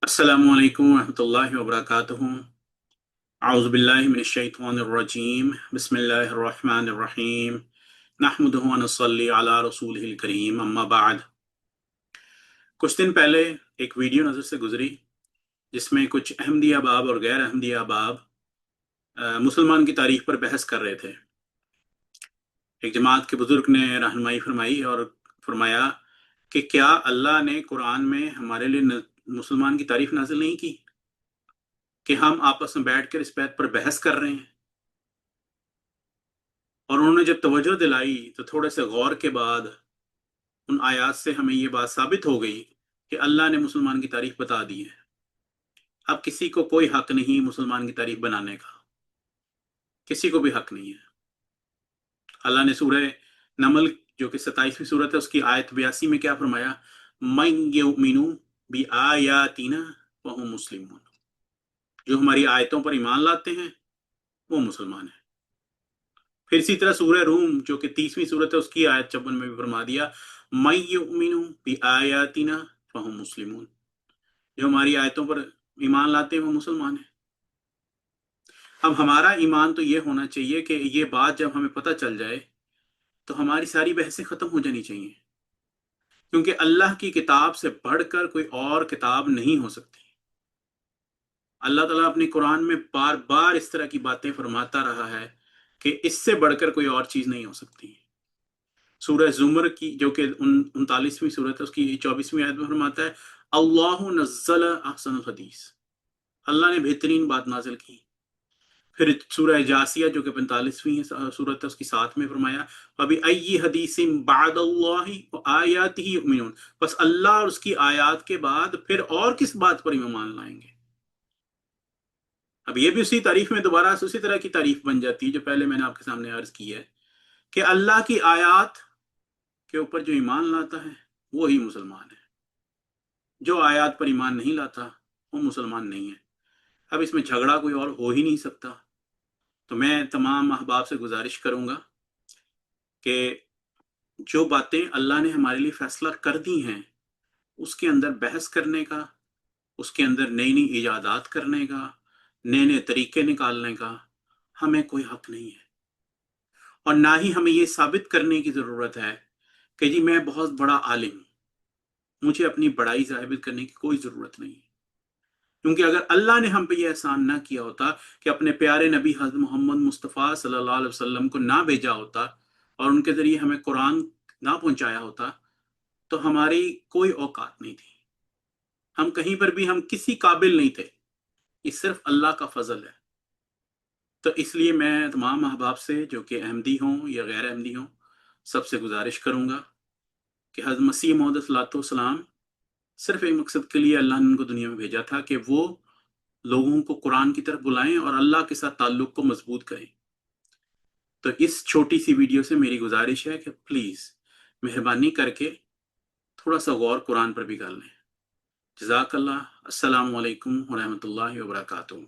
अस्सलामु अलैकुम वरहमतुल्लाहि वबरकातुहू। औज़ु बिल्लाहि मिनश शैतानिर रजीम। बिस्मिल्लाहिर रहमानिर रहीम। नहमदुहु व नसल्ली अला रसूलिहिल करीम, अम्मा बाद। कुछ दिन पहले एक वीडियो नज़र से गुजरी जिसमें कुछ अहमदिया बाब और गैर अहमदिया बाब मुसलमान की तारीख पर बहस कर रहे थे। एक जमात के बुजुर्ग ने रहनुमाई फरमाई और फरमाया कि क्या अल्लाह ने कुरान में हमारे लिए मुसलमान की तारीफ नाजिल नहीं की कि हम आपस में बैठकर इस बात पर बहस कर रहे हैं। और उन्होंने जब तवज्जो दिलाई तो थोड़े से गौर के बाद उन आयात से हमें ये बात साबित हो गई कि अल्लाह ने मुसलमान की तारीफ बता दी है। अब किसी को कोई हक नहीं मुसलमान की तारीफ बनाने का, किसी को भी हक नहीं है। अल्लाह ने सूरह नमल जो कि 27वीं सूरत है उसकी आयत 82 में क्या फरमाया, मन युमिनु बि आयातिना वहुम मुस्लिमून, जो हमारी आयतों पर ईमान लाते हैं वो मुसलमान है। फिर इसी तरह सूरह रूम जो कि 30वीं सूरत है उसकी आयत 54 में भी फरमा दिया, मैं युमिनु बि आयातिना फहुम मुस्लिमून, जो हमारी आयतों पर ईमान लाते हैं वो मुसलमान है। अब हमारा ईमान तो ये होना चाहिए कि ये बात जब हमें पता चल जाए तो हमारी सारी बहसें खत्म हो जानी चाहिए, क्योंकि अल्लाह की किताब से बढ़कर कोई और किताब नहीं हो सकती। अल्लाह ताला अपने कुरान में बार बार इस तरह की बातें फरमाता रहा है कि इससे बढ़कर कोई और चीज नहीं हो सकती। सूरह जुमर की जो कि 39वीं सूरत है उसकी 24वीं आयत में फरमाता है, अल्लाहु नज़्ज़ल अहसनुल हदीस, अल्लाह ने बेहतरीन बात नाजिल की। फिर सूरह जासिया जो कि 45वीं सूरत है उसकी 7 में फरमाया, अभी अय्यि हदीसिन बअदल्लाहि व आयातिही युमिनून, बस अल्लाह और उसकी आयत के बाद फिर और किस बात पर ईमान लाएंगे। अब ये भी उसी तारीफ में दोबारा से उसी तरह की तारीफ बन जाती है जो पहले मैंने आपके सामने अर्ज की है कि अल्लाह की आयत के ऊपर जो ईमान लाता है वो ही मुसलमान है, जो आयत पर ईमान नहीं लाता वो मुसलमान नहीं है। अब इसमें झगड़ा कोई और हो ही नहीं सकता। तो मैं तमाम अहबाब से गुजारिश करूंगा कि जो बातें अल्लाह ने हमारे लिए फैसला कर दी हैं उसके अंदर बहस करने का, उसके अंदर नई नई इजादात करने का, नए नए तरीके निकालने का हमें कोई हक नहीं है। और ना ही हमें ये साबित करने की ज़रूरत है कि जी मैं बहुत बड़ा आलिम हूँ, मुझे अपनी बड़ाई साबित करने की कोई ज़रूरत नहीं। क्योंकि अगर अल्लाह ने हम पे ये एहसान ना किया होता कि अपने प्यारे नबी हज़रत मोहम्मद मुस्तफ़ा सल्लल्लाहु अलैहि वसल्लम को ना भेजा होता और उनके ज़रिए हमें कुरान ना पहुंचाया होता तो हमारी कोई औकात नहीं थी, हम कहीं पर भी हम किसी काबिल नहीं थे। ये सिर्फ अल्लाह का फजल है। तो इसलिए मैं तमाम अहबाब से जो कि अहमदी हों या गैर अहमदी हों सबसे गुजारिश करूँगा कि हज़रत मसीह मौद सलाम सिर्फ एक मकसद के लिए अल्लाह ने उनको दुनिया में भेजा था कि वो लोगों को कुरान की तरफ बुलाएं और अल्लाह के साथ ताल्लुक़ को मजबूत करें। तो इस छोटी सी वीडियो से मेरी गुजारिश है कि प्लीज़ मेहरबानी करके थोड़ा सा गौर कुरान पर भी कर लें। जज़ाकल्लाह। अस्सलामु अलैकुम व रहमतुल्लाहि व बरकातुहू।